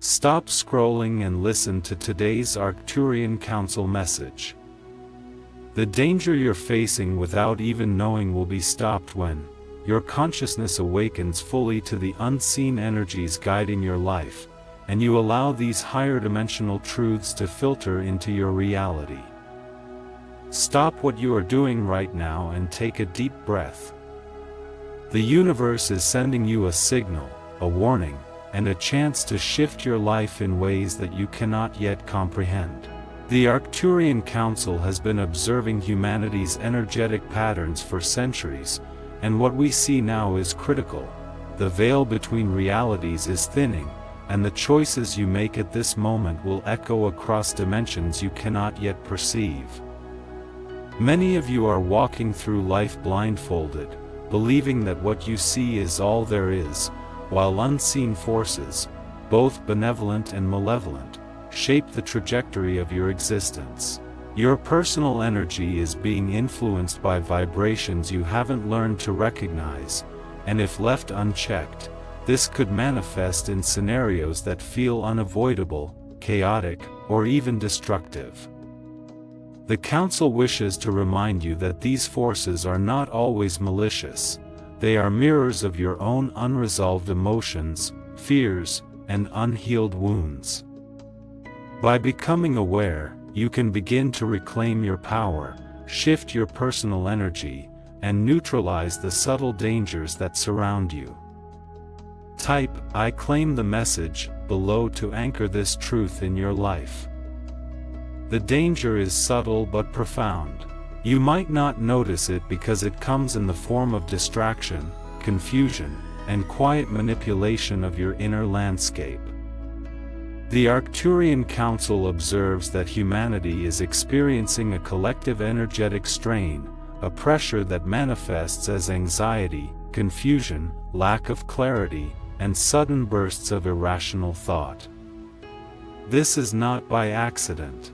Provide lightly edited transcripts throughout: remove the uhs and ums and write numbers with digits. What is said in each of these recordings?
Stop scrolling and listen to today's Arcturian Council message. The danger you're facing without even knowing will be stopped when your consciousness awakens fully to the unseen energies guiding your life, and you allow these higher dimensional truths to filter into your reality. Stop what you are doing right now and take a deep breath. The universe is sending you a signal, a warning, and a chance to shift your life in ways that you cannot yet comprehend. The Arcturian Council has been observing humanity's energetic patterns for centuries, and what we see now is critical. The veil between realities is thinning, and the choices you make at this moment will echo across dimensions you cannot yet perceive. Many of you are walking through life blindfolded, believing that what you see is all there is, while unseen forces, both benevolent and malevolent, shape the trajectory of your existence. Your personal energy is being influenced by vibrations you haven't learned to recognize, and if left unchecked, this could manifest in scenarios that feel unavoidable, chaotic, or even destructive. The Council wishes to remind you that these forces are not always malicious. They are mirrors of your own unresolved emotions, fears, and unhealed wounds. By becoming aware, you can begin to reclaim your power, shift your personal energy, and neutralize the subtle dangers that surround you. Type "I claim" the message below to anchor this truth in your life. The danger is subtle but profound. You might not notice it because it comes in the form of distraction, confusion, and quiet manipulation of your inner landscape. The Arcturian Council observes that humanity is experiencing a collective energetic strain, a pressure that manifests as anxiety, confusion, lack of clarity, and sudden bursts of irrational thought. This is not by accident.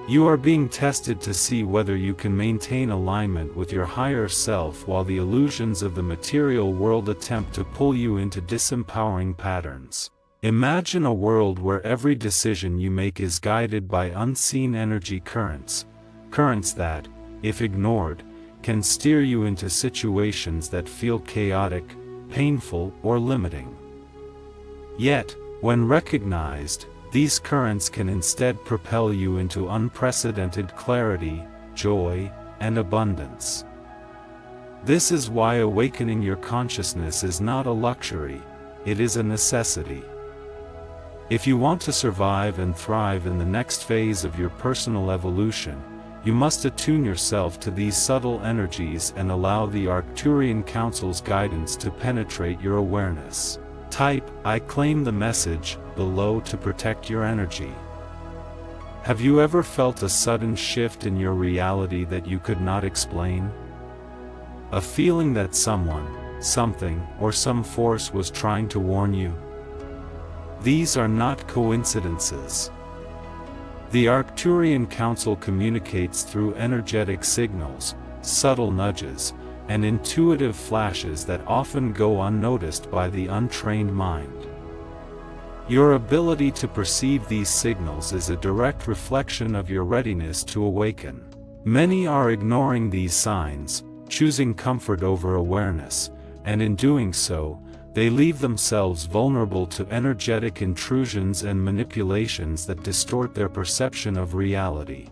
You are being tested to see whether you can maintain alignment with your higher self while the illusions of the material world attempt to pull you into disempowering patterns. Imagine a world where every decision you make is guided by unseen energy currents that, if ignored, can steer you into situations that feel chaotic, painful, or limiting. Yet, when recognized, these currents can instead propel you into unprecedented clarity, joy, and abundance. This is why awakening your consciousness is not a luxury, it is a necessity. If you want to survive and thrive in the next phase of your personal evolution, you must attune yourself to these subtle energies and allow the Arcturian Council's guidance to penetrate your awareness. Type "I claim" the message below to protect your energy. Have you ever felt a sudden shift in your reality that you could not explain? A feeling that someone, something, or some force was trying to warn you? These are not coincidences. The Arcturian Council communicates through energetic signals, subtle nudges, and intuitive flashes that often go unnoticed by the untrained mind. Your ability to perceive these signals is a direct reflection of your readiness to awaken. Many are ignoring these signs, choosing comfort over awareness, and in doing so, they leave themselves vulnerable to energetic intrusions and manipulations that distort their perception of reality.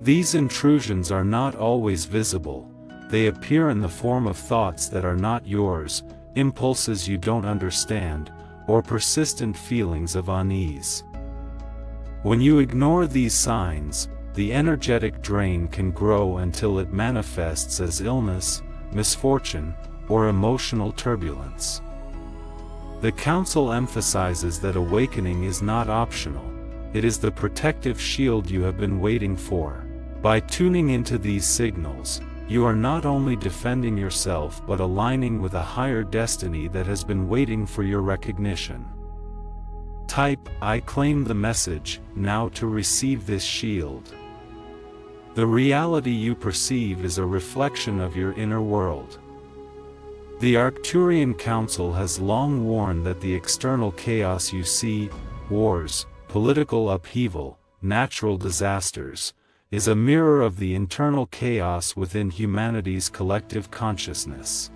These intrusions are not always visible. They appear in the form of thoughts that are not yours, impulses you don't understand, or persistent feelings of unease. When you ignore these signs, the energetic drain can grow until it manifests as illness, misfortune, or emotional turbulence. The Council emphasizes that awakening is not optional, it is the protective shield you have been waiting for. By tuning into these signals, you are not only defending yourself but aligning with a higher destiny that has been waiting for your recognition. Type "I claim" the message now to receive this shield. The reality you perceive is a reflection of your inner world. The Arcturian Council has long warned that the external chaos you see, wars, political upheaval, natural disasters, is a mirror of the internal chaos within humanity's collective consciousness.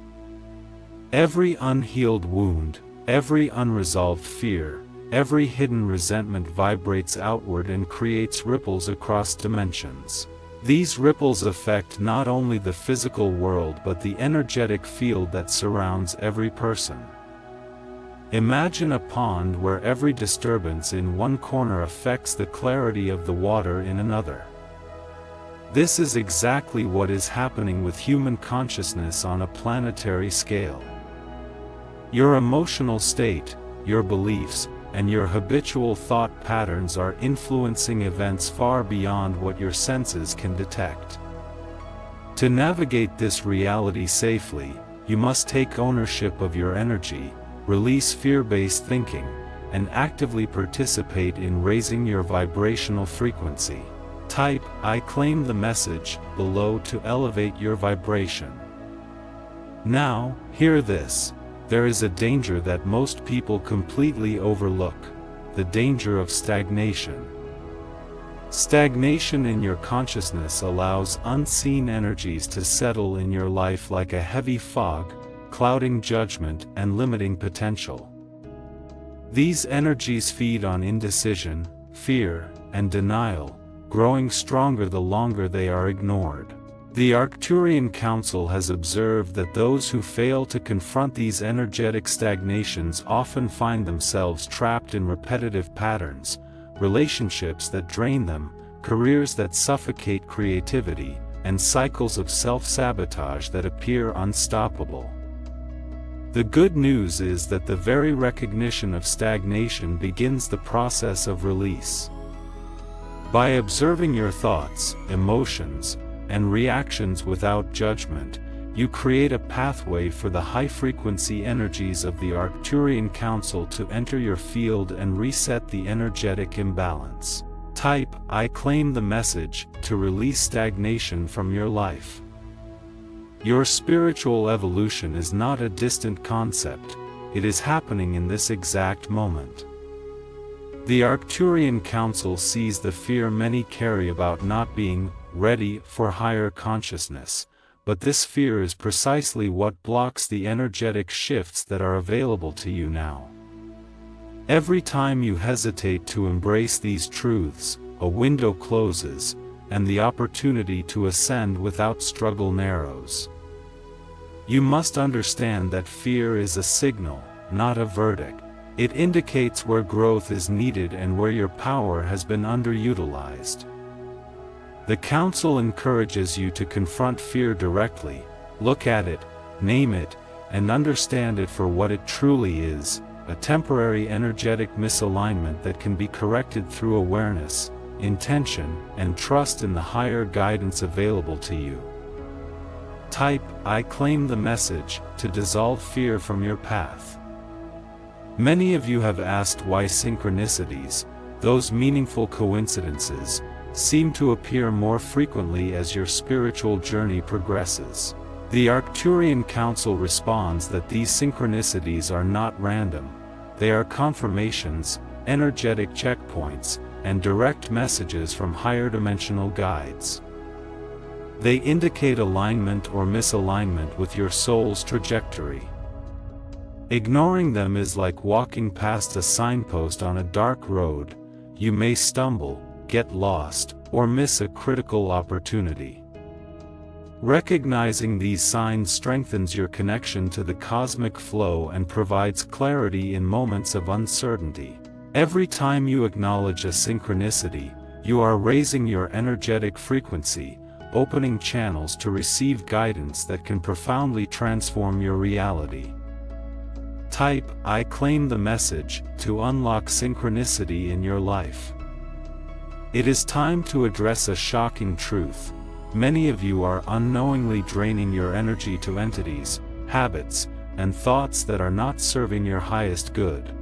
Every unhealed wound, every unresolved fear, every hidden resentment vibrates outward and creates ripples across dimensions. These ripples affect not only the physical world but the energetic field that surrounds every person. Imagine a pond where every disturbance in one corner affects the clarity of the water in another. This is exactly what is happening with human consciousness on a planetary scale. Your emotional state, your beliefs, and your habitual thought patterns are influencing events far beyond what your senses can detect. To navigate this reality safely, you must take ownership of your energy, release fear-based thinking, and actively participate in raising your vibrational frequency. Type "I claim" the message below to elevate your vibration. Now, hear this. There is a danger that most people completely overlook: the danger of stagnation. Stagnation in your consciousness allows unseen energies to settle in your life like a heavy fog, clouding judgment and limiting potential. These energies feed on indecision, fear, and denial, growing stronger the longer they are ignored. The Arcturian Council has observed that those who fail to confront these energetic stagnations often find themselves trapped in repetitive patterns, relationships that drain them, careers that suffocate creativity, and cycles of self-sabotage that appear unstoppable. The good news is that the very recognition of stagnation begins the process of release. By observing your thoughts, emotions, and reactions without judgment, you create a pathway for the high-frequency energies of the Arcturian Council to enter your field and reset the energetic imbalance. Type "I claim" the message to release stagnation from your life. Your spiritual evolution is not a distant concept, it is happening in this exact moment. The Arcturian Council sees the fear many carry about not being ready for higher consciousness, but this fear is precisely what blocks the energetic shifts that are available to you now. Every time you hesitate to embrace these truths, a window closes, and the opportunity to ascend without struggle narrows. You must understand that fear is a signal, not a verdict. It indicates where growth is needed and where your power has been underutilized. The Council encourages you to confront fear directly, look at it, name it, and understand it for what it truly is: a temporary energetic misalignment that can be corrected through awareness, intention, and trust in the higher guidance available to you. Type "I claim" the message to dissolve fear from your path. Many of you have asked why synchronicities, those meaningful coincidences, seem to appear more frequently as your spiritual journey progresses. The Arcturian Council responds that these synchronicities are not random, they are confirmations, energetic checkpoints, and direct messages from higher dimensional guides. They indicate alignment or misalignment with your soul's trajectory. Ignoring them is like walking past a signpost on a dark road. You may stumble, get lost, or miss a critical opportunity. Recognizing these signs strengthens your connection to the cosmic flow and provides clarity in moments of uncertainty. Every time you acknowledge a synchronicity, you are raising your energetic frequency, opening channels to receive guidance that can profoundly transform your reality. Type "I claim" the message to unlock synchronicity in your life. It is time to address a shocking truth. Many of you are unknowingly draining your energy to entities, habits, and thoughts that are not serving your highest good.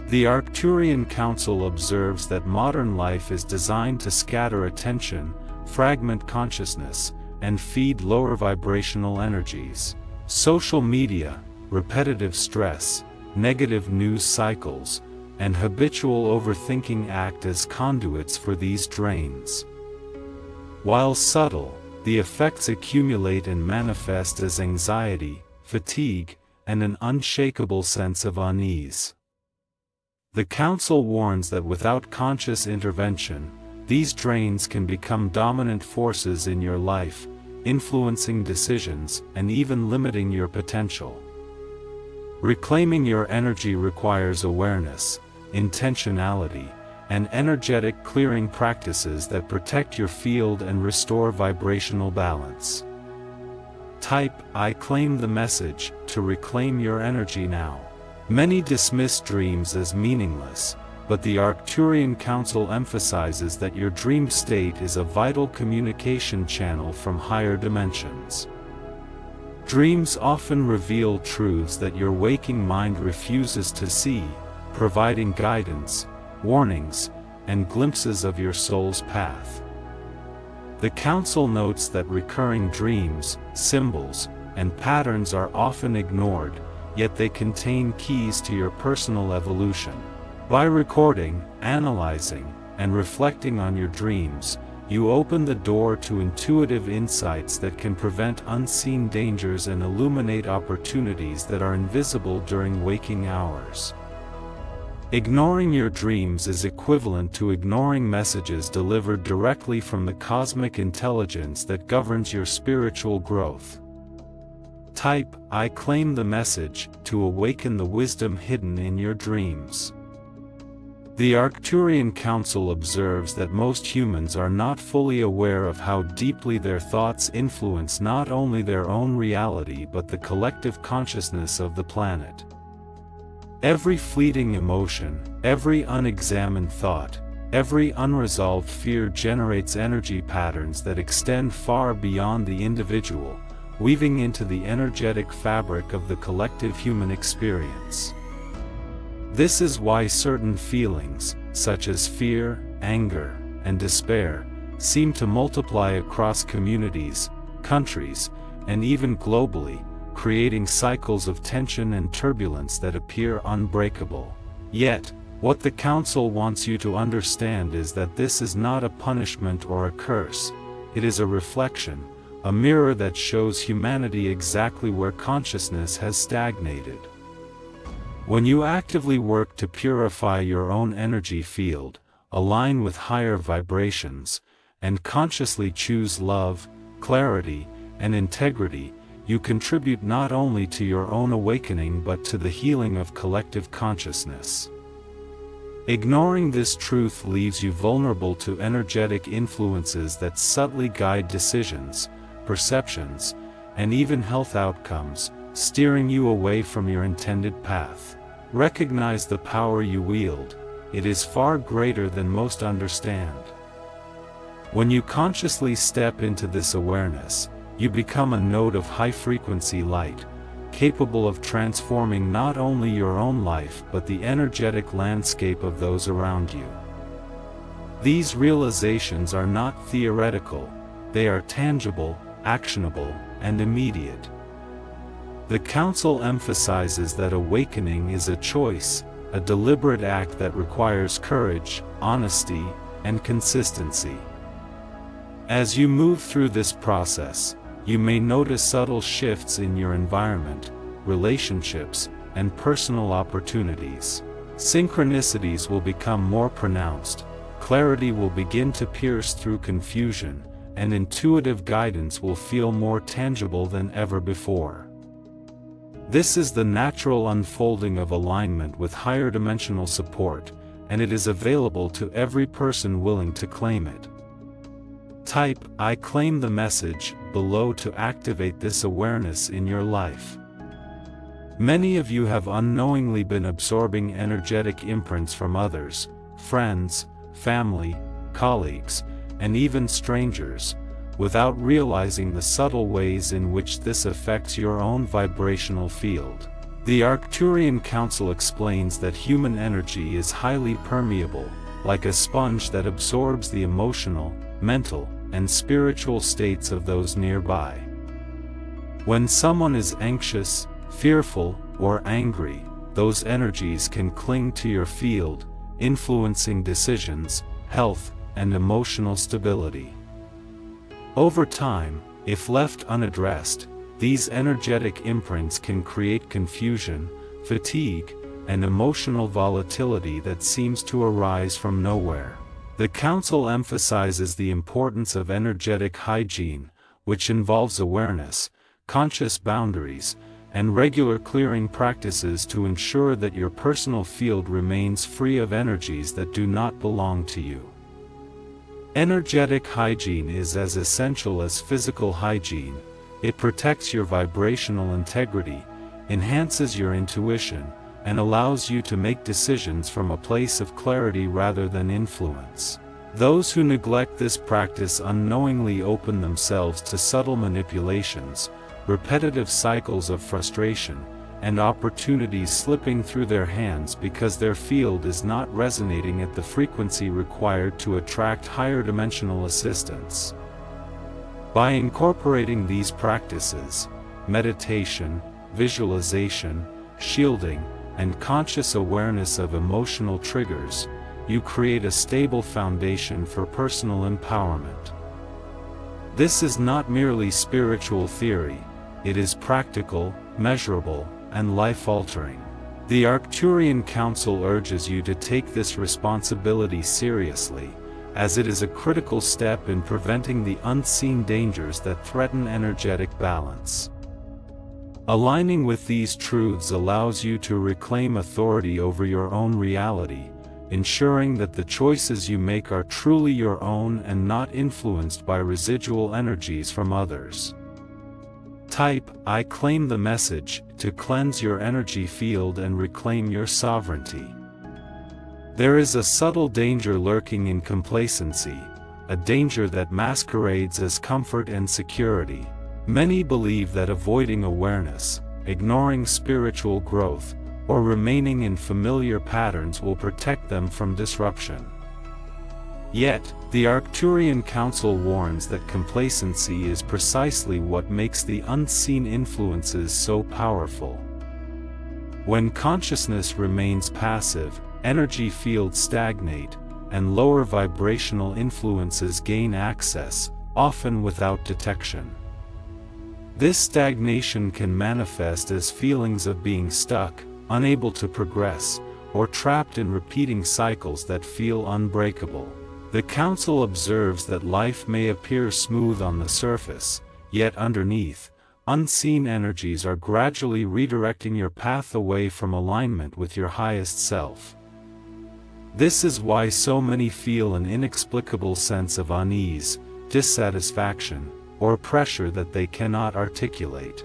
The Arcturian Council observes that modern life is designed to scatter attention, fragment consciousness, and feed lower vibrational energies. Social media, repetitive stress, negative news cycles, and habitual overthinking act as conduits for these drains. While subtle, the effects accumulate and manifest as anxiety, fatigue, and an unshakable sense of unease. The Council warns that without conscious intervention, these drains can become dominant forces in your life, influencing decisions and even limiting your potential. Reclaiming your energy requires awareness, intentionality, and energetic clearing practices that protect your field and restore vibrational balance. Type "I claim the message" to reclaim your energy now. Many dismiss dreams as meaningless, but the Arcturian Council emphasizes that your dream state is a vital communication channel from higher dimensions. Dreams often reveal truths that your waking mind refuses to see, providing guidance, warnings, and glimpses of your soul's path. The Council notes that recurring dreams, symbols, and patterns are often ignored, yet they contain keys to your personal evolution. By recording, analyzing, and reflecting on your dreams, you open the door to intuitive insights that can prevent unseen dangers and illuminate opportunities that are invisible during waking hours. Ignoring your dreams is equivalent to ignoring messages delivered directly from the cosmic intelligence that governs your spiritual growth. Type "I claim the message" to awaken the wisdom hidden in your dreams. The Arcturian Council observes that most humans are not fully aware of how deeply their thoughts influence not only their own reality but the collective consciousness of the planet. Every fleeting emotion, every unexamined thought, every unresolved fear generates energy patterns that extend far beyond the individual, weaving into the energetic fabric of the collective human experience. This is why certain feelings, such as fear, anger, and despair, seem to multiply across communities, countries, and even globally, creating cycles of tension and turbulence that appear unbreakable. Yet, what the Council wants you to understand is that this is not a punishment or a curse, it is a reflection, a mirror that shows humanity exactly where consciousness has stagnated. When you actively work to purify your own energy field, align with higher vibrations, and consciously choose love, clarity, and integrity, you contribute not only to your own awakening but to the healing of collective consciousness. Ignoring this truth leaves you vulnerable to energetic influences that subtly guide decisions, perceptions, and even health outcomes, steering you away from your intended path. Recognize the power you wield, it is far greater than most understand. When you consciously step into this awareness, you become a node of high-frequency light, capable of transforming not only your own life but the energetic landscape of those around you. These realizations are not theoretical, they are tangible, actionable, and immediate. The Council emphasizes that awakening is a choice, a deliberate act that requires courage, honesty, and consistency. As you move through this process, you may notice subtle shifts in your environment, relationships, and personal opportunities. Synchronicities will become more pronounced, clarity will begin to pierce through confusion, and intuitive guidance will feel more tangible than ever before. This is the natural unfolding of alignment with higher dimensional support, and it is available to every person willing to claim it. Type "I claim the message" below to activate this awareness in your life. Many of you have unknowingly been absorbing energetic imprints from others, friends, family, colleagues, and even strangers, without realizing the subtle ways in which this affects your own vibrational field. The Arcturian Council explains that human energy is highly permeable, like a sponge that absorbs the emotional, mental, and spiritual states of those nearby. When someone is anxious, fearful, or angry, those energies can cling to your field, influencing decisions, health, and emotional stability. Over time, if left unaddressed, these energetic imprints can create confusion, fatigue, and emotional volatility that seems to arise from nowhere. The Council emphasizes the importance of energetic hygiene, which involves awareness, conscious boundaries, and regular clearing practices to ensure that your personal field remains free of energies that do not belong to you. Energetic hygiene is as essential as physical hygiene. It protects your vibrational integrity, enhances your intuition, and allows you to make decisions from a place of clarity rather than influence. Those who neglect this practice unknowingly open themselves to subtle manipulations, repetitive cycles of frustration, and opportunities slipping through their hands because their field is not resonating at the frequency required to attract higher dimensional assistance. By incorporating these practices, meditation, visualization, shielding, and conscious awareness of emotional triggers, you create a stable foundation for personal empowerment. This is not merely spiritual theory, it is practical, measurable, and life-altering. The Arcturian Council urges you to take this responsibility seriously, as it is a critical step in preventing the unseen dangers that threaten energetic balance. Aligning with these truths allows you to reclaim authority over your own reality, ensuring that the choices you make are truly your own and not influenced by residual energies from others. Type, "I claim the message," to cleanse your energy field and reclaim your sovereignty. There is a subtle danger lurking in complacency, a danger that masquerades as comfort and security. Many believe that avoiding awareness, ignoring spiritual growth, or remaining in familiar patterns will protect them from disruption. Yet, the Arcturian Council warns that complacency is precisely what makes the unseen influences so powerful. When consciousness remains passive, energy fields stagnate, and lower vibrational influences gain access, often without detection. This stagnation can manifest as feelings of being stuck, unable to progress, or trapped in repeating cycles that feel unbreakable. The Council observes that life may appear smooth on the surface, yet underneath, unseen energies are gradually redirecting your path away from alignment with your highest self. This is why so many feel an inexplicable sense of unease, dissatisfaction, or pressure that they cannot articulate.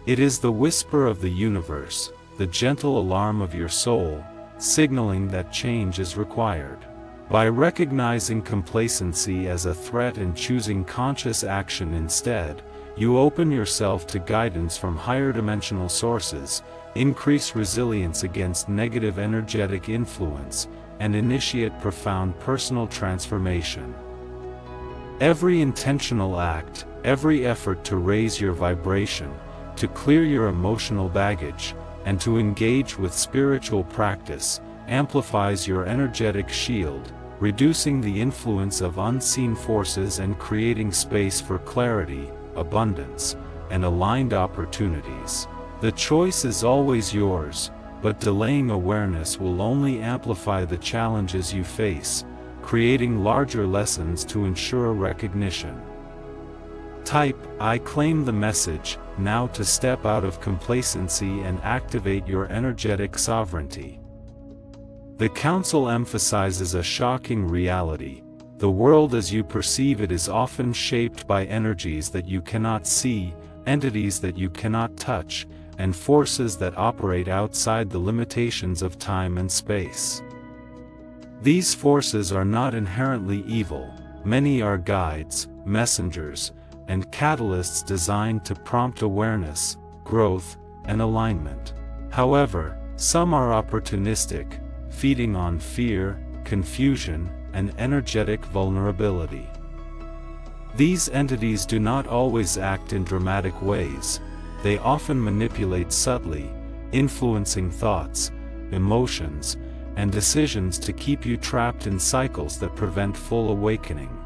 It is the whisper of the universe, the gentle alarm of your soul, signaling that change is required. By recognizing complacency as a threat and choosing conscious action instead, you open yourself to guidance from higher dimensional sources, increase resilience against negative energetic influence, and initiate profound personal transformation. Every intentional act, every effort to raise your vibration, to clear your emotional baggage, and to engage with spiritual practice, amplifies your energetic shield, reducing the influence of unseen forces and creating space for clarity, abundance, and aligned opportunities. The choice is always yours, but delaying awareness will only amplify the challenges you face, creating larger lessons to ensure recognition. Type, "I claim the message," now to step out of complacency and activate your energetic sovereignty. The Council emphasizes a shocking reality: the world as you perceive it is often shaped by energies that you cannot see, entities that you cannot touch, and forces that operate outside the limitations of time and space. These forces are not inherently evil, many are guides, messengers, and catalysts designed to prompt awareness, growth, and alignment. However, some are opportunistic, feeding on fear, confusion, and energetic vulnerability. These entities do not always act in dramatic ways. They often manipulate subtly, influencing thoughts, emotions, and decisions to keep you trapped in cycles that prevent full awakening.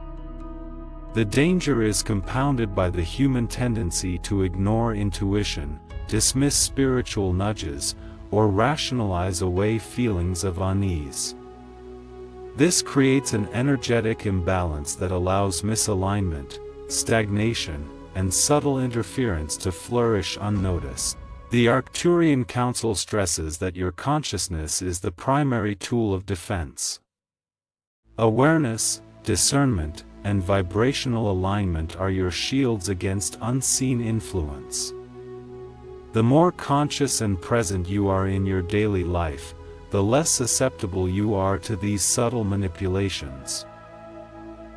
The danger is compounded by the human tendency to ignore intuition, dismiss spiritual nudges, or rationalize away feelings of unease. This creates an energetic imbalance that allows misalignment, stagnation, and subtle interference to flourish unnoticed. The Arcturian Council stresses that your consciousness is the primary tool of defense. Awareness, discernment, and vibrational alignment are your shields against unseen influence. The more conscious and present you are in your daily life, the less susceptible you are to these subtle manipulations.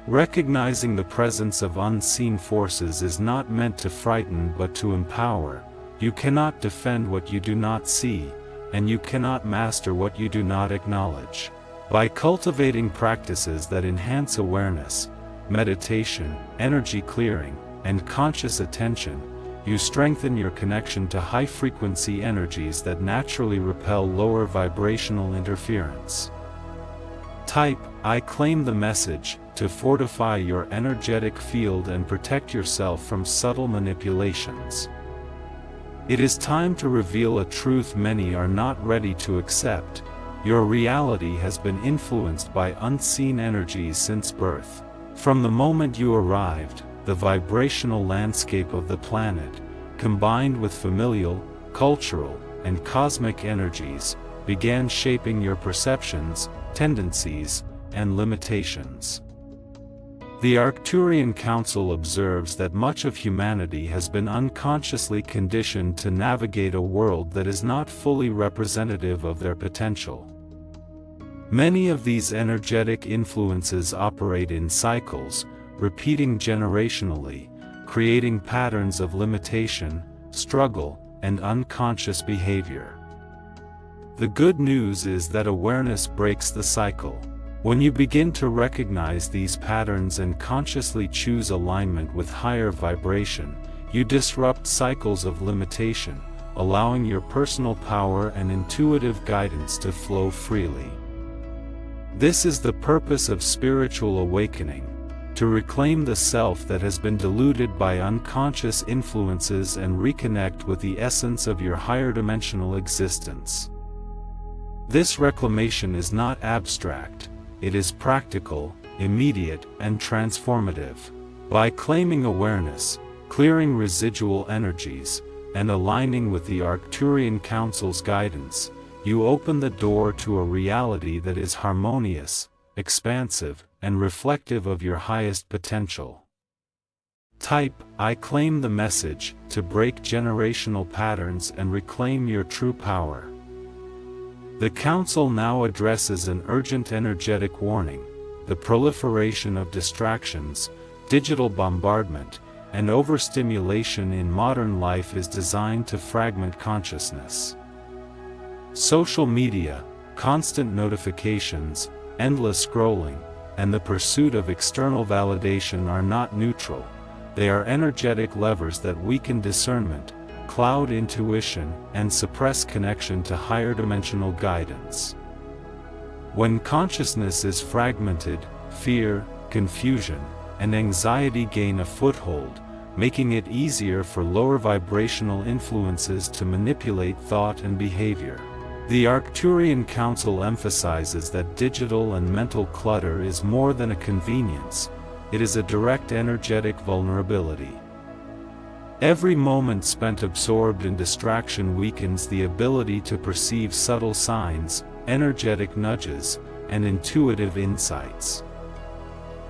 Recognizing the presence of unseen forces is not meant to frighten but to empower. You cannot defend what you do not see, and you cannot master what you do not acknowledge. By cultivating practices that enhance awareness, meditation, energy clearing, and conscious attention, you strengthen your connection to high-frequency energies that naturally repel lower vibrational interference. Type, "I claim the message," to fortify your energetic field and protect yourself from subtle manipulations. It is time to reveal a truth many are not ready to accept. Your reality has been influenced by unseen energies since birth. From the moment you arrived, the vibrational landscape of the planet, combined with familial, cultural, and cosmic energies, began shaping your perceptions, tendencies, and limitations. The Arcturian Council observes that much of humanity has been unconsciously conditioned to navigate a world that is not fully representative of their potential. Many of these energetic influences operate in cycles, repeating generationally, creating patterns of limitation, struggle, and unconscious behavior. The good news is that awareness breaks the cycle. When you begin to recognize these patterns and consciously choose alignment with higher vibration, you disrupt cycles of limitation, allowing your personal power and intuitive guidance to flow freely. This is the purpose of spiritual awakening, to reclaim the self that has been diluted by unconscious influences and reconnect with the essence of your higher dimensional existence. This reclamation is not abstract. It is practical, immediate, and transformative. By claiming awareness, clearing residual energies, and aligning with the Arcturian Council's guidance, you open the door to a reality that is harmonious, expansive, and reflective of your highest potential. Type, "I claim the message," to break generational patterns and reclaim your true power. The Council now addresses an urgent energetic warning: the proliferation of distractions, digital bombardment, and overstimulation in modern life is designed to fragment consciousness. Social media, constant notifications, endless scrolling, and the pursuit of external validation are not neutral. They are energetic levers that weaken discernment, cloud intuition, and suppress connection to higher dimensional guidance. When consciousness is fragmented, fear, confusion, and anxiety gain a foothold, making it easier for lower vibrational influences to manipulate thought and behavior. The Arcturian Council emphasizes that digital and mental clutter is more than a convenience, it is a direct energetic vulnerability. Every moment spent absorbed in distraction weakens the ability to perceive subtle signs, energetic nudges, and intuitive insights.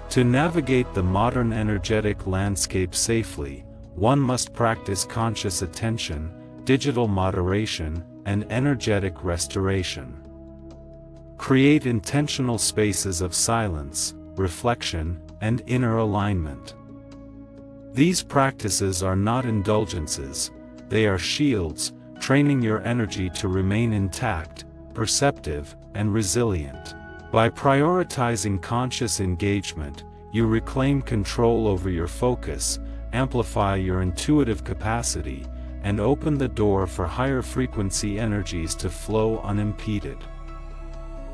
To navigate the modern energetic landscape safely, one must practice conscious attention, digital moderation, and energetic restoration. Create intentional spaces of silence, reflection, and inner alignment. These practices are not indulgences, they are shields, training your energy to remain intact, perceptive, and resilient. By prioritizing conscious engagement, you reclaim control over your focus, amplify your intuitive capacity, and open the door for higher frequency energies to flow unimpeded.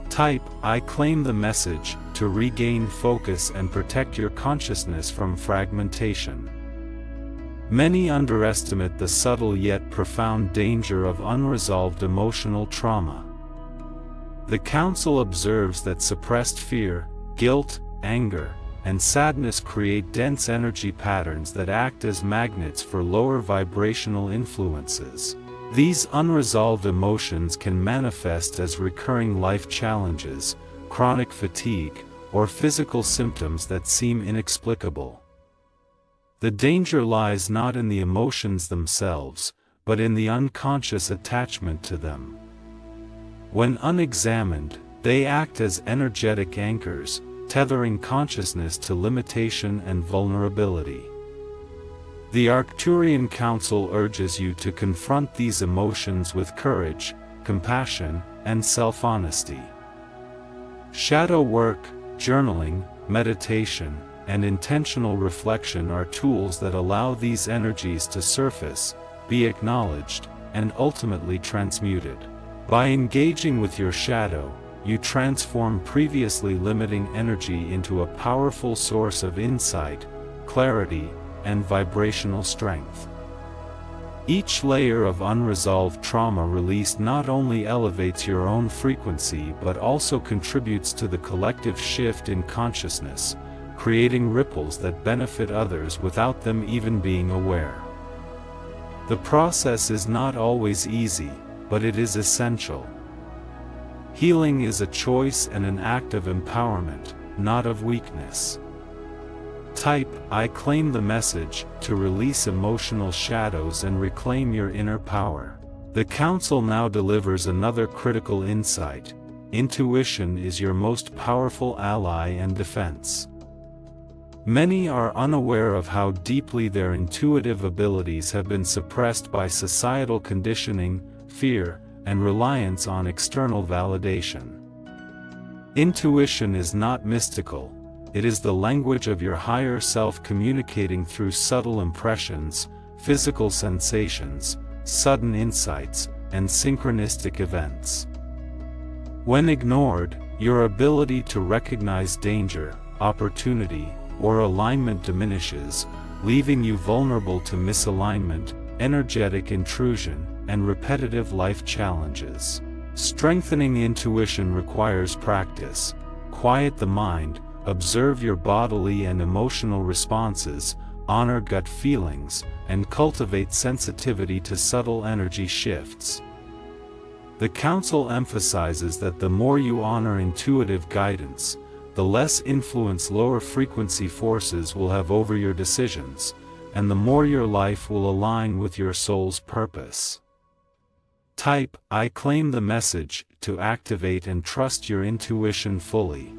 Type, I claim the message, to regain focus and protect your consciousness from fragmentation. Many underestimate the subtle yet profound danger of unresolved emotional trauma. The Council observes that suppressed fear, guilt, anger, and sadness create dense energy patterns that act as magnets for lower vibrational influences. These unresolved emotions can manifest as recurring life challenges, chronic fatigue, or physical symptoms that seem inexplicable. The danger lies not in the emotions themselves, but in the unconscious attachment to them. When unexamined, they act as energetic anchors, tethering consciousness to limitation and vulnerability. The Arcturian Council urges you to confront these emotions with courage, compassion, and self-honesty. Shadow work, journaling, meditation, and intentional reflection are tools that allow these energies to surface, be acknowledged, and ultimately transmuted. By engaging with your shadow, you transform previously limiting energy into a powerful source of insight, clarity, and vibrational strength. Each layer of unresolved trauma released not only elevates your own frequency but also contributes to the collective shift in consciousness, creating ripples that benefit others without them even being aware. The process is not always easy, but it is essential. Healing is a choice and an act of empowerment, not of weakness. Type, I claim the message, to release emotional shadows and reclaim your inner power. The Council now delivers another critical insight: intuition is your most powerful ally and defense. Many are unaware of how deeply their intuitive abilities have been suppressed by societal conditioning, fear, and reliance on external validation. Intuition is not mystical. It is the language of your higher self communicating through subtle impressions, physical sensations, sudden insights, and synchronistic events. When ignored, your ability to recognize danger, opportunity, or alignment diminishes, leaving you vulnerable to misalignment, energetic intrusion, and repetitive life challenges. Strengthening intuition requires practice. Quiet the mind, observe your bodily and emotional responses, honor gut feelings, and cultivate sensitivity to subtle energy shifts. The Council emphasizes that the more you honor intuitive guidance, the less influence lower frequency forces will have over your decisions, and the more your life will align with your soul's purpose. Type, I claim the message, to activate and trust your intuition fully.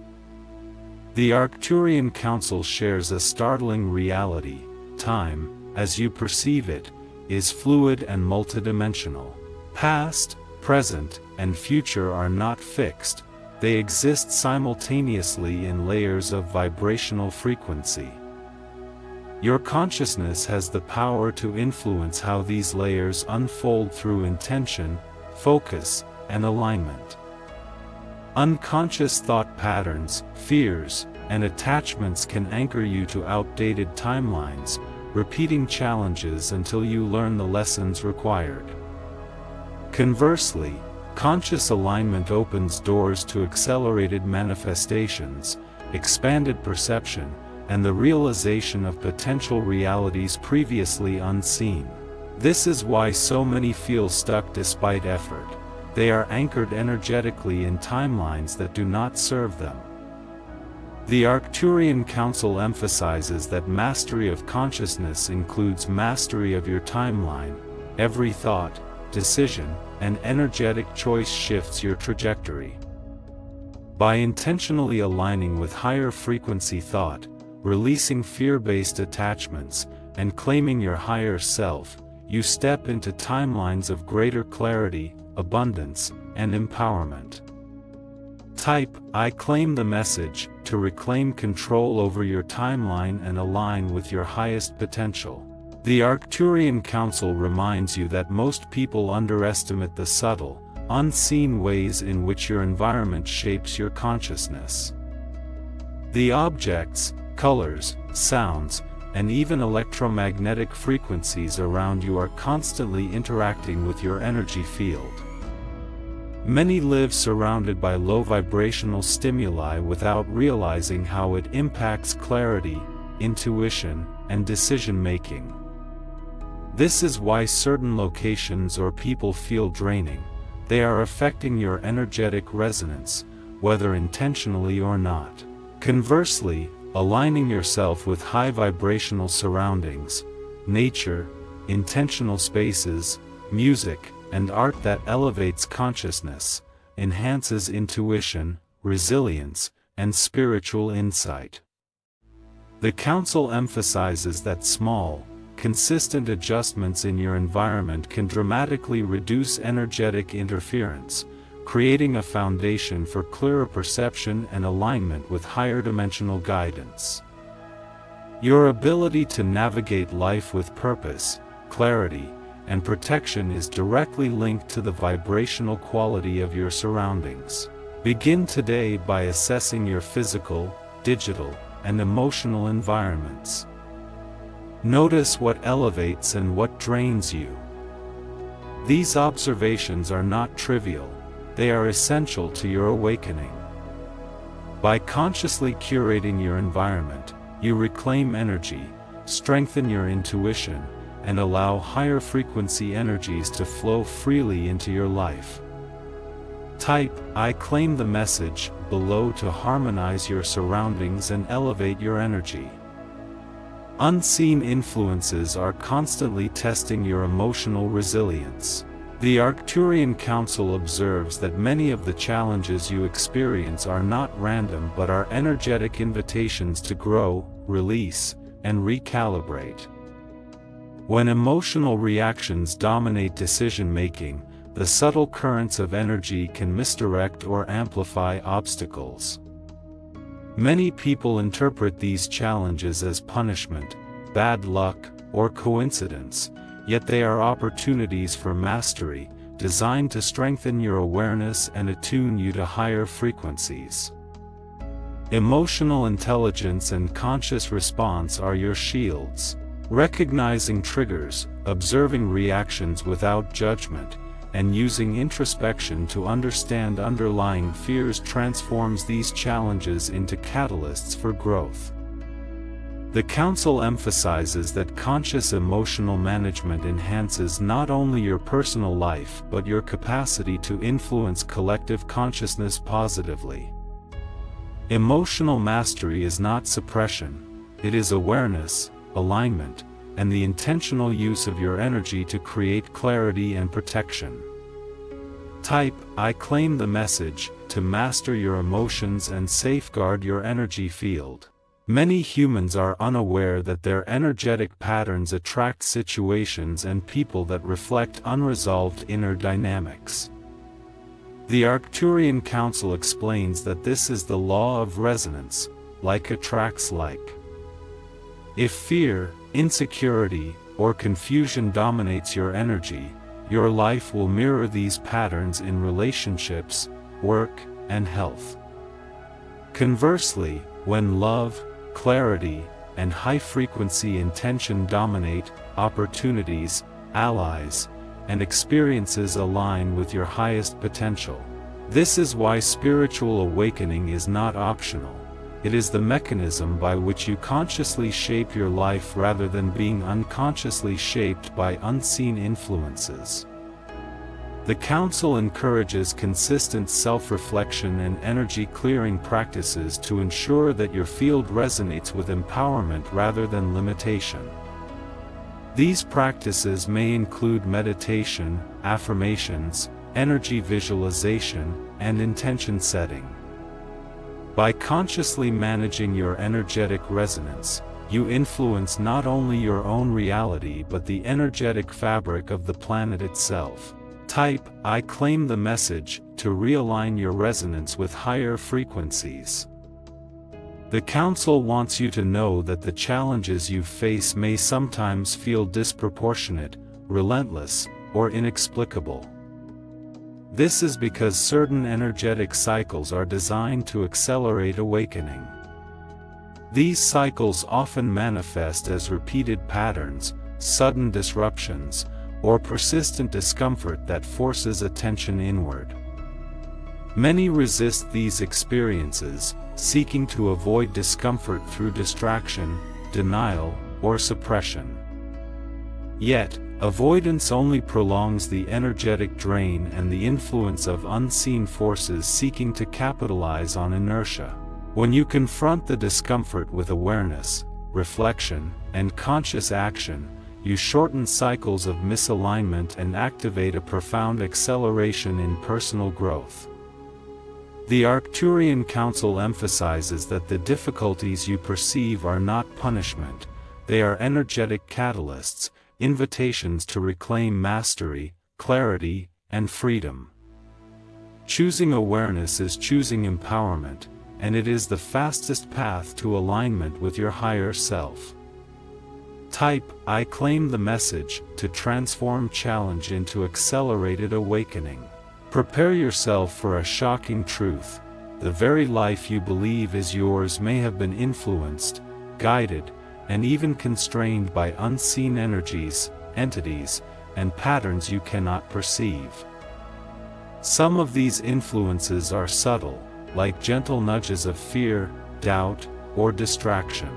The Arcturian Council shares a startling reality: time, as you perceive it, is fluid and multidimensional. Past, present, and future are not fixed, they exist simultaneously in layers of vibrational frequency. Your consciousness has the power to influence how these layers unfold through intention, focus, and alignment. Unconscious thought patterns, fears, and attachments can anchor you to outdated timelines, repeating challenges until you learn the lessons required. Conversely, conscious alignment opens doors to accelerated manifestations, expanded perception, and the realization of potential realities previously unseen. This is why so many feel stuck despite effort. They are anchored energetically in timelines that do not serve them. The Arcturian Council emphasizes that mastery of consciousness includes mastery of your timeline. Every thought, decision, and energetic choice shifts your trajectory. By intentionally aligning with higher frequency thought, releasing fear-based attachments, and claiming your higher self, you step into timelines of greater clarity, abundance, and empowerment. Type, I claim the message, to reclaim control over your timeline and align with your highest potential. The Arcturian Council reminds you that most people underestimate the subtle, unseen ways in which your environment shapes your consciousness. The objects, colors, sounds, and even electromagnetic frequencies around you are constantly interacting with your energy field. Many live surrounded by low vibrational stimuli without realizing how it impacts clarity, intuition, and decision-making. This is why certain locations or people feel draining. They are affecting your energetic resonance, whether intentionally or not. Conversely, aligning yourself with high vibrational surroundings, nature, intentional spaces, music, and art that elevates consciousness, enhances intuition, resilience, and spiritual insight. The Council emphasizes that small, consistent adjustments in your environment can dramatically reduce energetic interference, creating a foundation for clearer perception and alignment with higher dimensional guidance. Your ability to navigate life with purpose, clarity, and protection is directly linked to the vibrational quality of your surroundings. Begin today by assessing your physical, digital, and emotional environments. Notice what elevates and what drains you. These observations are not trivial, they are essential to your awakening. By consciously curating your environment, you reclaim energy, strengthen your intuition, and allow higher frequency energies to flow freely into your life. Type "I claim the message" below to harmonize your surroundings and elevate your energy. Unseen influences are constantly testing your emotional resilience. The Arcturian Council observes that many of the challenges you experience are not random but are energetic invitations to grow, release, and recalibrate. When emotional reactions dominate decision-making, the subtle currents of energy can misdirect or amplify obstacles. Many people interpret these challenges as punishment, bad luck, or coincidence, yet they are opportunities for mastery, designed to strengthen your awareness and attune you to higher frequencies. Emotional intelligence and conscious response are your shields. Recognizing triggers, observing reactions without judgment, and using introspection to understand underlying fears transforms these challenges into catalysts for growth. The Council emphasizes that conscious emotional management enhances not only your personal life but your capacity to influence collective consciousness positively. Emotional mastery is not suppression, it is awareness, alignment, and the intentional use of your energy to create clarity and protection. Type "I claim the message" to master your emotions and safeguard your energy field. Many humans are unaware that their energetic patterns attract situations and people that reflect unresolved inner dynamics. The Arcturian Council explains that this is the law of resonance, like attracts like. If fear, insecurity, or confusion dominates your energy, your life will mirror these patterns in relationships, work, and health. Conversely, when love, clarity, and high-frequency intention dominate, opportunities, allies, and experiences align with your highest potential. This is why spiritual awakening is not optional. It is the mechanism by which you consciously shape your life rather than being unconsciously shaped by unseen influences. The Council encourages consistent self-reflection and energy-clearing practices to ensure that your field resonates with empowerment rather than limitation. These practices may include meditation, affirmations, energy visualization, and intention setting. By consciously managing your energetic resonance, you influence not only your own reality but the energetic fabric of the planet itself. Type "I claim the message" to realign your resonance with higher frequencies. The Council wants you to know that the challenges you face may sometimes feel disproportionate, relentless, or inexplicable. This is because certain energetic cycles are designed to accelerate awakening. These cycles often manifest as repeated patterns, sudden disruptions, or persistent discomfort that forces attention inward. Many resist these experiences, seeking to avoid discomfort through distraction, denial, or suppression. Yet, avoidance only prolongs the energetic drain and the influence of unseen forces seeking to capitalize on inertia. When you confront the discomfort with awareness, reflection, and conscious action, you shorten cycles of misalignment and activate a profound acceleration in personal growth. The Arcturian Council emphasizes that the difficulties you perceive are not punishment, they are energetic catalysts, invitations to reclaim mastery, clarity, and freedom. Choosing awareness is choosing empowerment, and it is the fastest path to alignment with your higher self. Type, "I claim the message," to transform challenge into accelerated awakening. Prepare yourself for a shocking truth: the very life you believe is yours may have been influenced, guided, and even constrained by unseen energies, entities, and patterns you cannot perceive. Some of these influences are subtle, like gentle nudges of fear, doubt, or distraction.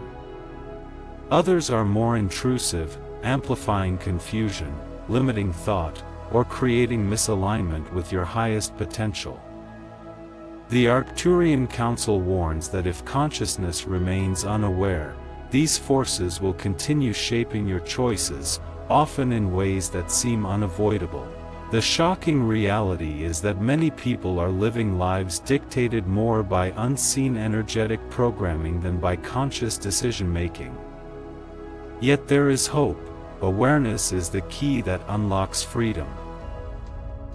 Others are more intrusive, amplifying confusion, limiting thought, or creating misalignment with your highest potential. The Arcturian Council warns that if consciousness remains unaware, these forces will continue shaping your choices, often in ways that seem unavoidable. The shocking reality is that many people are living lives dictated more by unseen energetic programming than by conscious decision-making. Yet there is hope. Awareness is the key that unlocks freedom.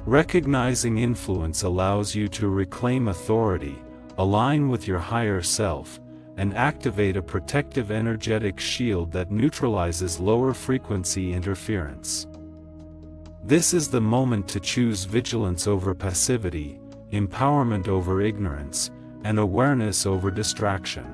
Recognizing influence allows you to reclaim authority, align with your higher self, and activate a protective energetic shield that neutralizes lower frequency interference. This is the moment to choose vigilance over passivity, empowerment over ignorance, and awareness over distraction.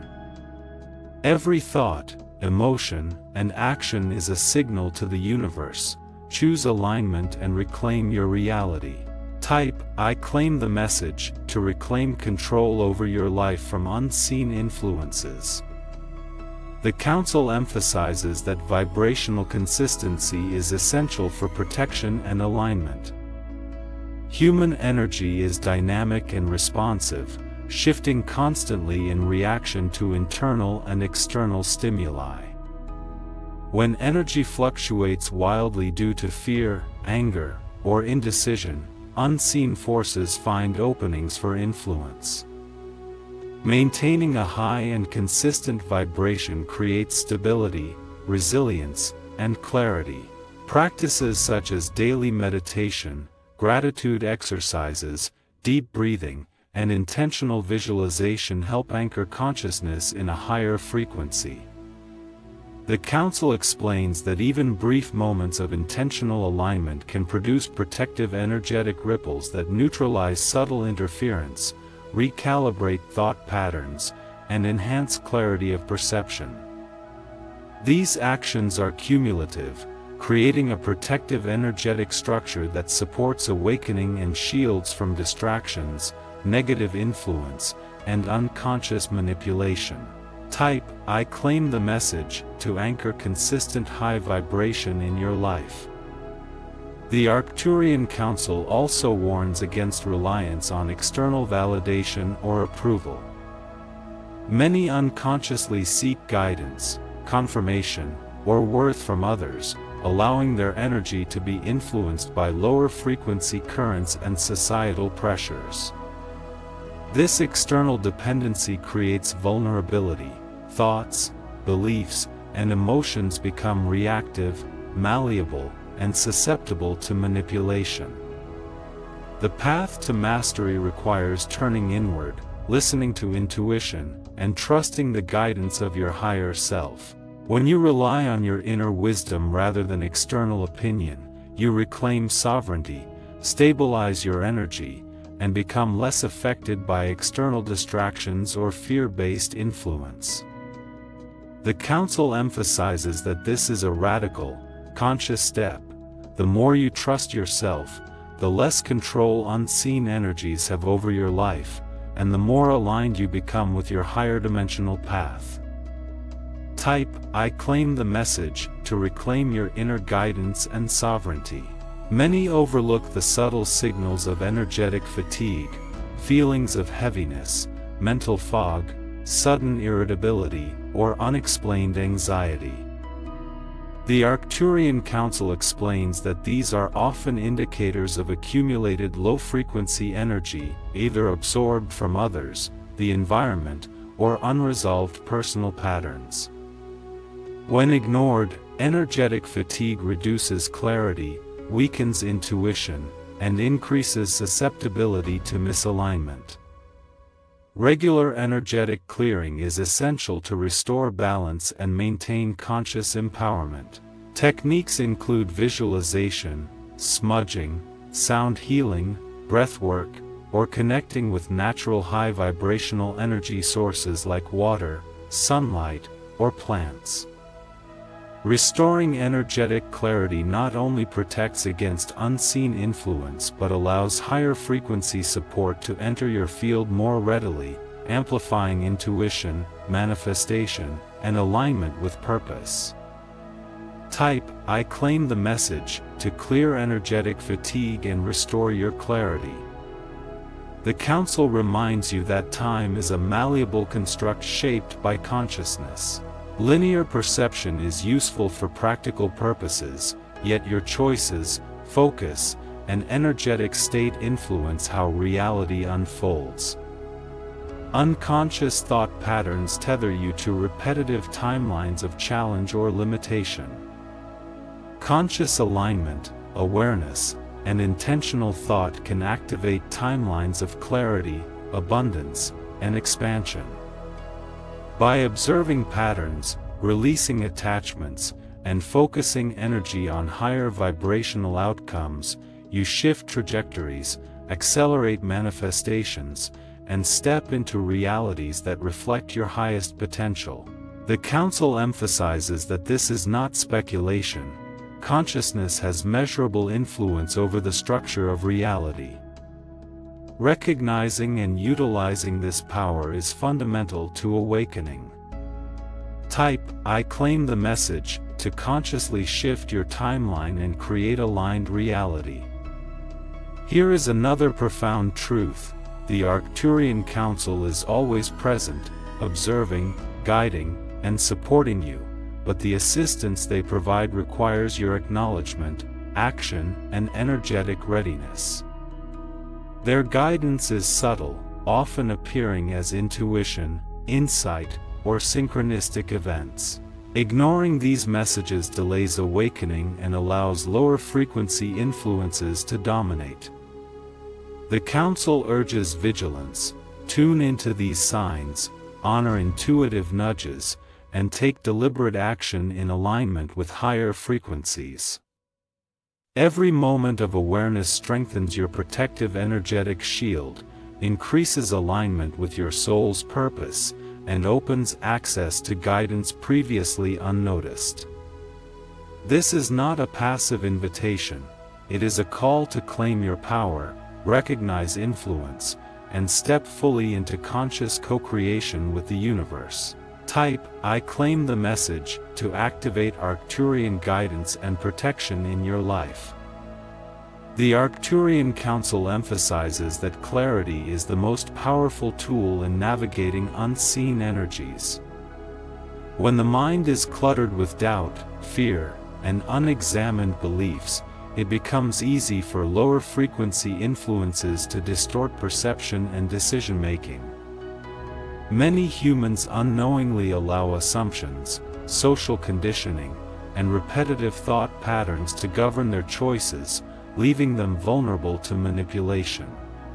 Every thought, emotion, and action is a signal to the universe. Choose alignment and reclaim your reality. Type, "I claim the message," to reclaim control over your life from unseen influences. The Council emphasizes that vibrational consistency is essential for protection and alignment. Human energy is dynamic and responsive, shifting constantly in reaction to internal and external stimuli. When energy fluctuates wildly due to fear, anger, or indecision, unseen forces find openings for influence. Maintaining a high and consistent vibration creates stability, resilience, and clarity. Practices such as daily meditation, gratitude exercises, deep breathing, and intentional visualization help anchor consciousness in a higher frequency. The Council explains that even brief moments of intentional alignment can produce protective energetic ripples that neutralize subtle interference, recalibrate thought patterns, and enhance clarity of perception. These actions are cumulative, creating a protective energetic structure that supports awakening and shields from distractions, negative influence, and unconscious manipulation. Type, "I claim the message," to anchor consistent high vibration in your life. The Arcturian Council also warns against reliance on external validation or approval. Many unconsciously seek guidance, confirmation, or worth from others, allowing their energy to be influenced by lower frequency currents and societal pressures. This external dependency creates vulnerability. Thoughts, beliefs, and emotions become reactive, malleable, and susceptible to manipulation. The path to mastery requires turning inward, listening to intuition, and trusting the guidance of your higher self. When you rely on your inner wisdom rather than external opinion, you reclaim sovereignty, stabilize your energy, and become less affected by external distractions or fear-based influence. The Council emphasizes that this is a radical, conscious step. The more you trust yourself, the less control unseen energies have over your life, and the more aligned you become with your higher dimensional path. Type, I claim the message, to reclaim your inner guidance and sovereignty. Many overlook the subtle signals of energetic fatigue, feelings of heaviness, mental fog, sudden irritability, or unexplained anxiety. The Arcturian Council explains that these are often indicators of accumulated low-frequency energy, either absorbed from others, the environment, or unresolved personal patterns. When ignored, energetic fatigue reduces clarity, weakens intuition, and increases susceptibility to misalignment. Regular energetic clearing is essential to restore balance and maintain conscious empowerment. Techniques include visualization, smudging, sound healing, breathwork, or connecting with natural high vibrational energy sources like water, sunlight, or plants. Restoring energetic clarity not only protects against unseen influence but allows higher frequency support to enter your field more readily, amplifying intuition, manifestation, and alignment with purpose. Type, I claim the message, to clear energetic fatigue and restore your clarity. The Council reminds you that time is a malleable construct shaped by consciousness. Linear perception is useful for practical purposes, yet your choices, focus, and energetic state influence how reality unfolds. Unconscious thought patterns tether you to repetitive timelines of challenge or limitation. Conscious alignment, awareness, and intentional thought can activate timelines of clarity, abundance, and expansion. By observing patterns, releasing attachments, and focusing energy on higher vibrational outcomes, you shift trajectories, accelerate manifestations, and step into realities that reflect your highest potential. The Council emphasizes that this is not speculation. Consciousness has measurable influence over the structure of reality. Recognizing and utilizing this power is fundamental to awakening. Type, I claim the message, to consciously shift your timeline and create aligned reality. Here is another profound truth. The Arcturian Council is always present, observing, guiding, and supporting you, but the assistance they provide requires your acknowledgement, action, and energetic readiness. Their guidance is subtle, often appearing as intuition, insight, or synchronistic events. Ignoring these messages delays awakening and allows lower frequency influences to dominate. The Council urges vigilance, tune into these signs, honor intuitive nudges, and take deliberate action in alignment with higher frequencies. Every moment of awareness strengthens your protective energetic shield, increases alignment with your soul's purpose, and opens access to guidance previously unnoticed. This is not a passive invitation, it is a call to claim your power, recognize influence, and step fully into conscious co-creation with the universe. Type, I claim the message, to activate Arcturian guidance and protection in your life. The Arcturian Council emphasizes that clarity is the most powerful tool in navigating unseen energies. When the mind is cluttered with doubt, fear, and unexamined beliefs, it becomes easy for lower frequency influences to distort perception and decision-making. Many humans unknowingly allow assumptions, social conditioning, and repetitive thought patterns to govern their choices, leaving them vulnerable to manipulation.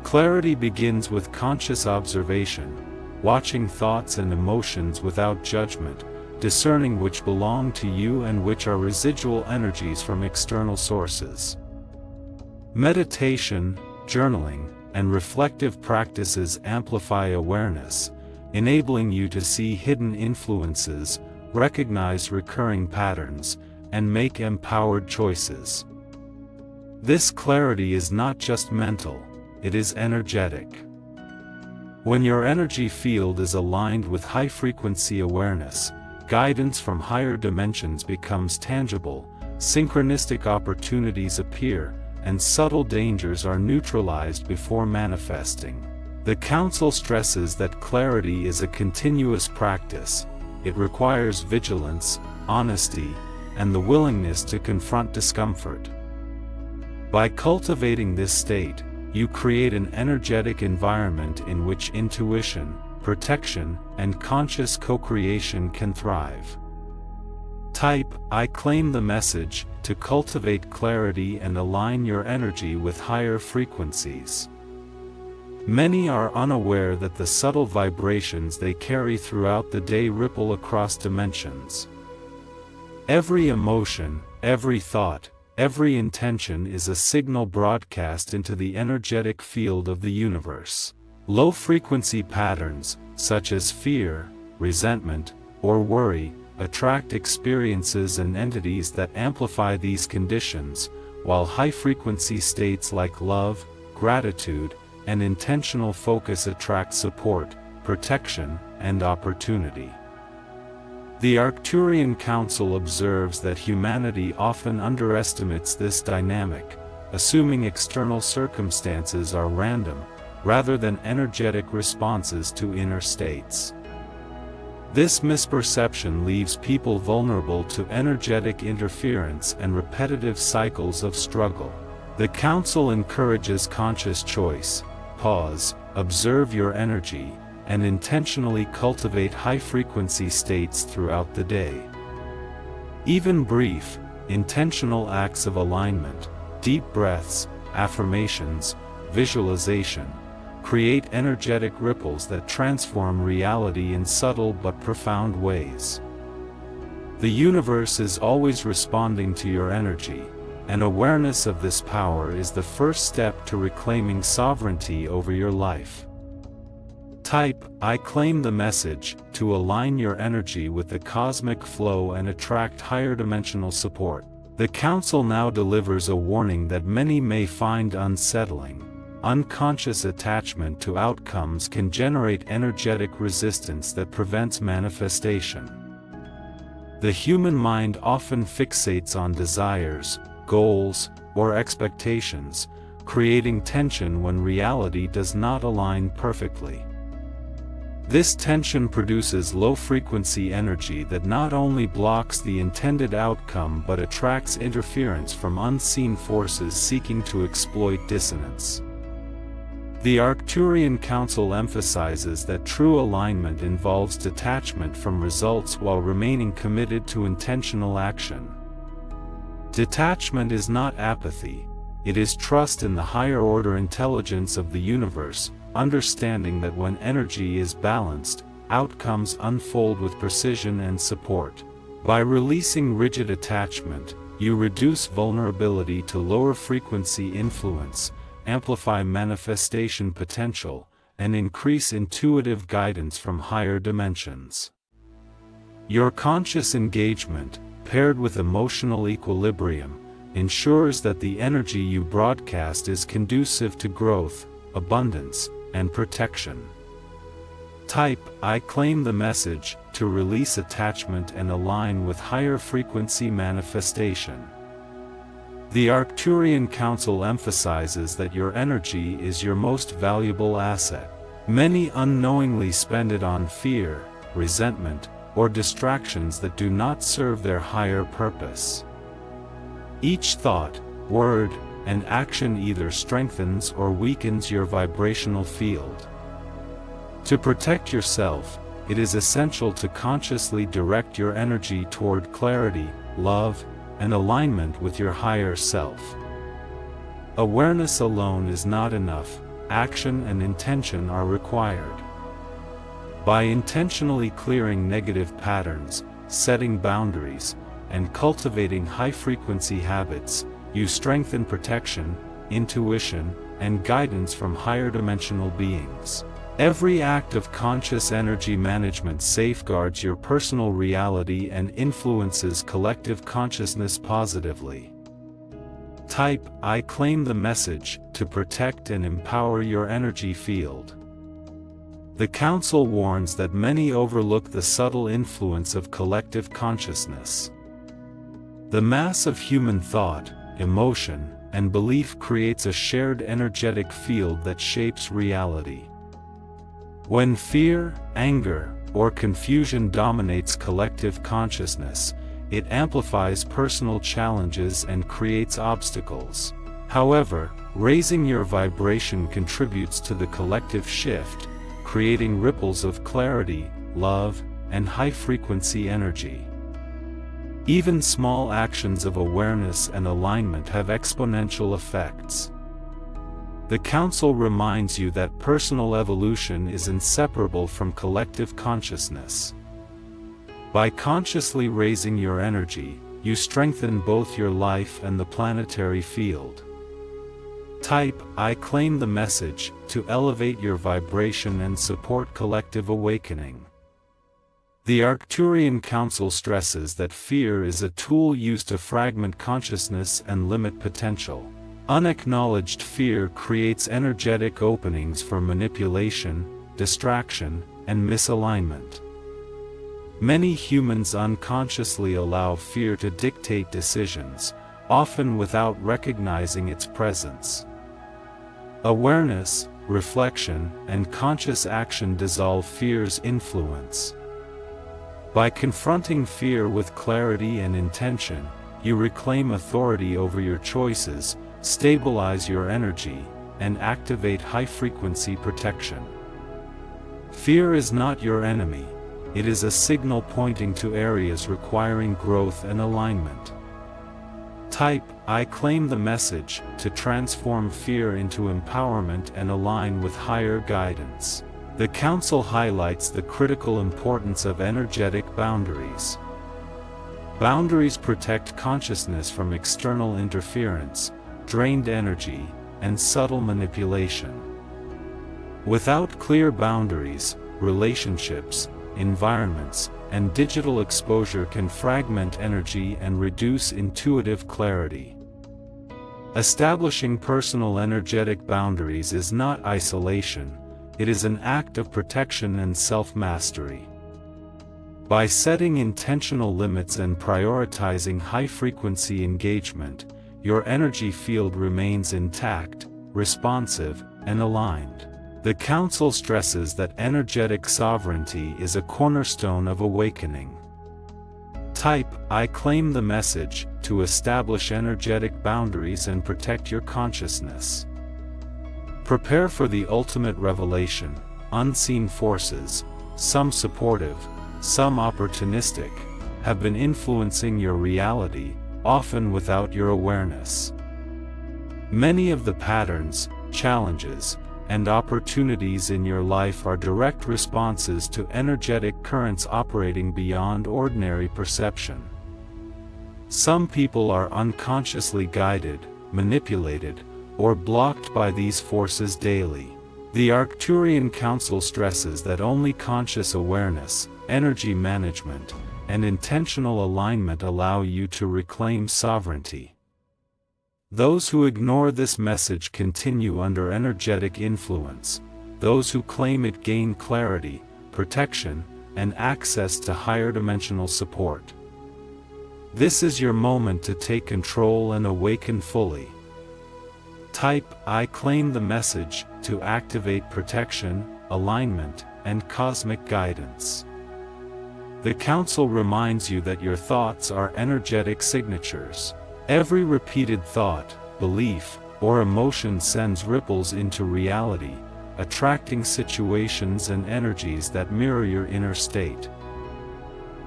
Clarity begins with conscious observation, watching thoughts and emotions without judgment, discerning which belong to you and which are residual energies from external sources. Meditation, journaling, and reflective practices amplify awareness, enabling you to see hidden influences, recognize recurring patterns, and make empowered choices. This clarity is not just mental, it is energetic. When your energy field is aligned with high-frequency awareness, guidance from higher dimensions becomes tangible, synchronistic opportunities appear, and subtle dangers are neutralized before manifesting. The Council stresses that clarity is a continuous practice. It requires vigilance, honesty, and the willingness to confront discomfort. By cultivating this state, you create an energetic environment in which intuition, protection, and conscious co-creation can thrive. Type "I claim the message" to cultivate clarity and align your energy with higher frequencies. Many are unaware that the subtle vibrations they carry throughout the day ripple across dimensions. Every emotion, every thought, every intention is a signal broadcast into the energetic field of the universe. Low-frequency patterns, such as fear, resentment, or worry, attract experiences and entities that amplify these conditions, while high-frequency states like love, gratitude, and intentional focus attract support, protection, and opportunity. The Arcturian Council observes that humanity often underestimates this dynamic, assuming external circumstances are random, rather than energetic responses to inner states. This misperception leaves people vulnerable to energetic interference and repetitive cycles of struggle. The Council encourages conscious choice. Pause, observe your energy, and intentionally cultivate high-frequency states throughout the day. Even brief, intentional acts of alignment, deep breaths, affirmations, visualization, create energetic ripples that transform reality in subtle but profound ways. The universe is always responding to your energy, and awareness of this power is the first step to reclaiming sovereignty over your life. Type "I claim the message" to align your energy with the cosmic flow and attract higher dimensional support. The Council now delivers a warning that many may find unsettling. Unconscious attachment to outcomes can generate energetic resistance that prevents manifestation. The human mind often fixates on desires, goals, or expectations, creating tension when reality does not align perfectly. This tension produces low-frequency energy that not only blocks the intended outcome but attracts interference from unseen forces seeking to exploit dissonance. The Arcturian Council emphasizes that true alignment involves detachment from results while remaining committed to intentional action. Detachment is not apathy, it is trust in the higher-order intelligence of the universe, understanding that when energy is balanced, outcomes unfold with precision and support. By releasing rigid attachment, you reduce vulnerability to lower-frequency influence, amplify manifestation potential, and increase intuitive guidance from higher dimensions. Your conscious engagement, paired with emotional equilibrium, ensures that the energy you broadcast is conducive to growth, abundance, and protection. Type "I claim the message" to release attachment and align with higher frequency manifestation. The Arcturian Council emphasizes that your energy is your most valuable asset. Many unknowingly spend it on fear, resentment, or distractions that do not serve their higher purpose. Each thought, word, and action either strengthens or weakens your vibrational field. To protect yourself, it is essential to consciously direct your energy toward clarity, love, and alignment with your higher self. Awareness alone is not enough, action and intention are required. By intentionally clearing negative patterns, setting boundaries, and cultivating high-frequency habits, you strengthen protection, intuition, and guidance from higher dimensional beings. Every act of conscious energy management safeguards your personal reality and influences collective consciousness positively. Type, "I claim the message," to protect and empower your energy field. The Council warns that many overlook the subtle influence of collective consciousness. The mass of human thought, emotion, and belief creates a shared energetic field that shapes reality. When fear, anger, or confusion dominates collective consciousness, it amplifies personal challenges and creates obstacles. However, raising your vibration contributes to the collective shift, creating ripples of clarity, love, and high-frequency energy. Even small actions of awareness and alignment have exponential effects. The Council reminds you that personal evolution is inseparable from collective consciousness. By consciously raising your energy, you strengthen both your life and the planetary field. Type, "I claim the message," to elevate your vibration and support collective awakening. The Arcturian Council stresses that fear is a tool used to fragment consciousness and limit potential. Unacknowledged fear creates energetic openings for manipulation, distraction, and misalignment. Many humans unconsciously allow fear to dictate decisions, often without recognizing its presence. Awareness, reflection, and conscious action dissolve fear's influence. By confronting fear with clarity and intention, you reclaim authority over your choices, stabilize your energy, and activate high-frequency protection. Fear is not your enemy. It is a signal pointing to areas requiring growth and alignment. Type, "I claim the message," to transform fear into empowerment and align with higher guidance. The Council highlights the critical importance of energetic boundaries. Boundaries protect consciousness from external interference, drained energy, and subtle manipulation. Without clear boundaries, relationships, environments, and digital exposure can fragment energy and reduce intuitive clarity. Establishing personal energetic boundaries is not isolation, it is an act of protection and self-mastery. By setting intentional limits and prioritizing high-frequency engagement, your energy field remains intact, responsive, and aligned. The Council stresses that energetic sovereignty is a cornerstone of awakening. Type, "I claim the message," to establish energetic boundaries and protect your consciousness. Prepare for the ultimate revelation. Unseen forces, some supportive, some opportunistic, have been influencing your reality, often without your awareness. Many of the patterns, challenges, and opportunities in your life are direct responses to energetic currents operating beyond ordinary perception. Some people are unconsciously guided, manipulated, or blocked by these forces daily. The Arcturian Council stresses that only conscious awareness, energy management, and intentional alignment allow you to reclaim sovereignty. Those who ignore this message continue under energetic influence. Those who claim it gain clarity, protection, and access to higher dimensional support. This is your moment to take control and awaken fully. Type, "I claim the message," to activate protection, alignment, and cosmic guidance. The Council reminds you that your thoughts are energetic signatures. Every repeated thought, belief, or emotion sends ripples into reality, attracting situations and energies that mirror your inner state.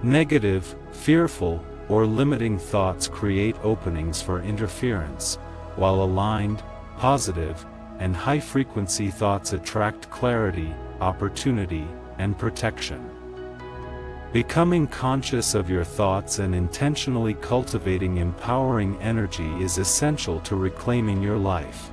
Negative, fearful, or limiting thoughts create openings for interference, while aligned, positive, and high-frequency thoughts attract clarity, opportunity, and protection. Becoming conscious of your thoughts and intentionally cultivating empowering energy is essential to reclaiming your life.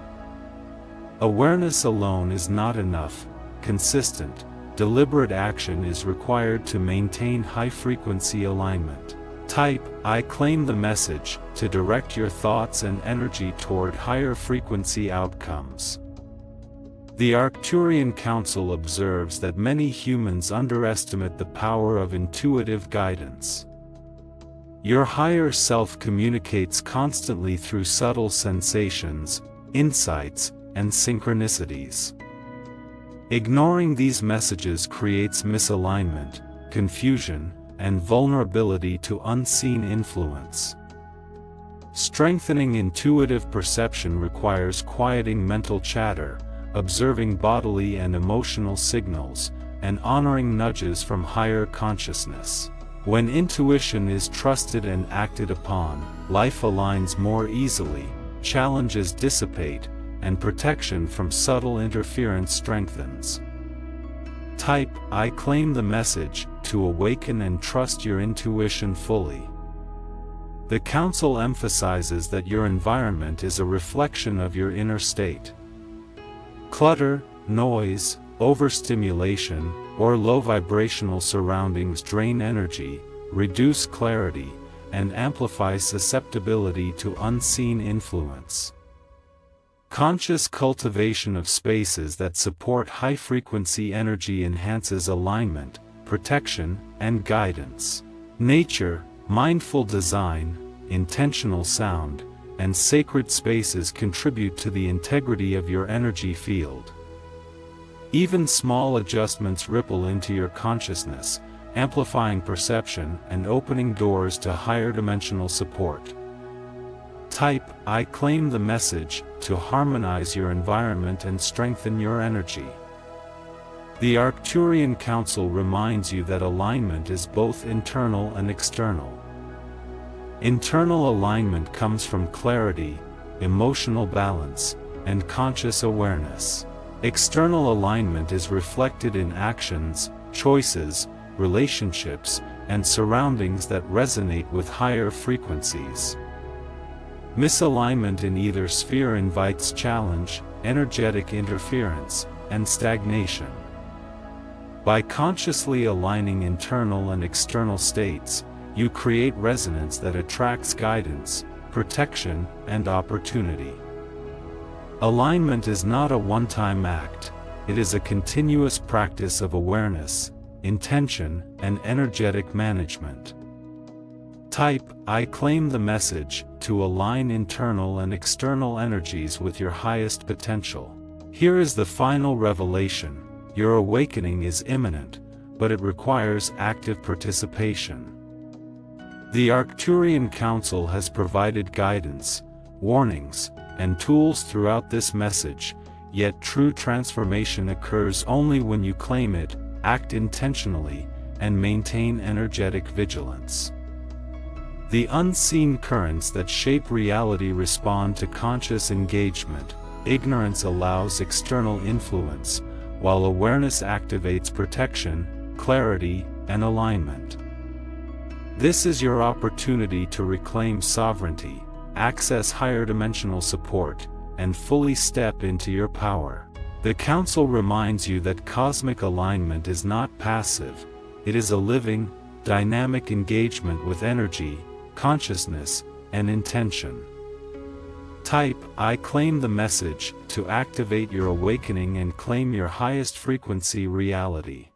Awareness alone is not enough. Consistent, deliberate action is required to maintain high-frequency alignment. Type, "I claim the message," to direct your thoughts and energy toward higher frequency outcomes. The Arcturian Council observes that many humans underestimate the power of intuitive guidance. Your higher self communicates constantly through subtle sensations, insights, and synchronicities. Ignoring these messages creates misalignment, confusion, and vulnerability to unseen influence. Strengthening intuitive perception requires quieting mental chatter, observing bodily and emotional signals, and honoring nudges from higher consciousness. When intuition is trusted and acted upon, life aligns more easily, challenges dissipate, and protection from subtle interference strengthens. Type, "I claim the message," to awaken and trust your intuition fully. The Council emphasizes that your environment is a reflection of your inner state. Clutter, noise, overstimulation, or low vibrational surroundings drain energy, reduce clarity, and amplify susceptibility to unseen influence. Conscious cultivation of spaces that support high-frequency energy enhances alignment, protection, and guidance. Nature, mindful design, intentional sound, and sacred spaces contribute to the integrity of your energy field. Even small adjustments ripple into your consciousness, amplifying perception and opening doors to higher dimensional support. Type, "I claim the message," to harmonize your environment and strengthen your energy. The Arcturian Council reminds you that alignment is both internal and external. Internal alignment comes from clarity, emotional balance, and conscious awareness. External alignment is reflected in actions, choices, relationships, and surroundings that resonate with higher frequencies. Misalignment in either sphere invites challenge, energetic interference, and stagnation. By consciously aligning internal and external states, you create resonance that attracts guidance, protection, and opportunity. Alignment is not a one-time act, it is a continuous practice of awareness, intention, and energetic management. Type, "I claim the message," to align internal and external energies with your highest potential. Here is the final revelation: your awakening is imminent, but it requires active participation. The Arcturian Council has provided guidance, warnings, and tools throughout this message, yet true transformation occurs only when you claim it, act intentionally, and maintain energetic vigilance. The unseen currents that shape reality respond to conscious engagement. Ignorance allows external influence, while awareness activates protection, clarity, and alignment. This is your opportunity to reclaim sovereignty, access higher dimensional support, and fully step into your power. The Council reminds you that cosmic alignment is not passive, it is a living, dynamic engagement with energy, consciousness, and intention. Type, "I claim the message," to activate your awakening and claim your highest frequency reality.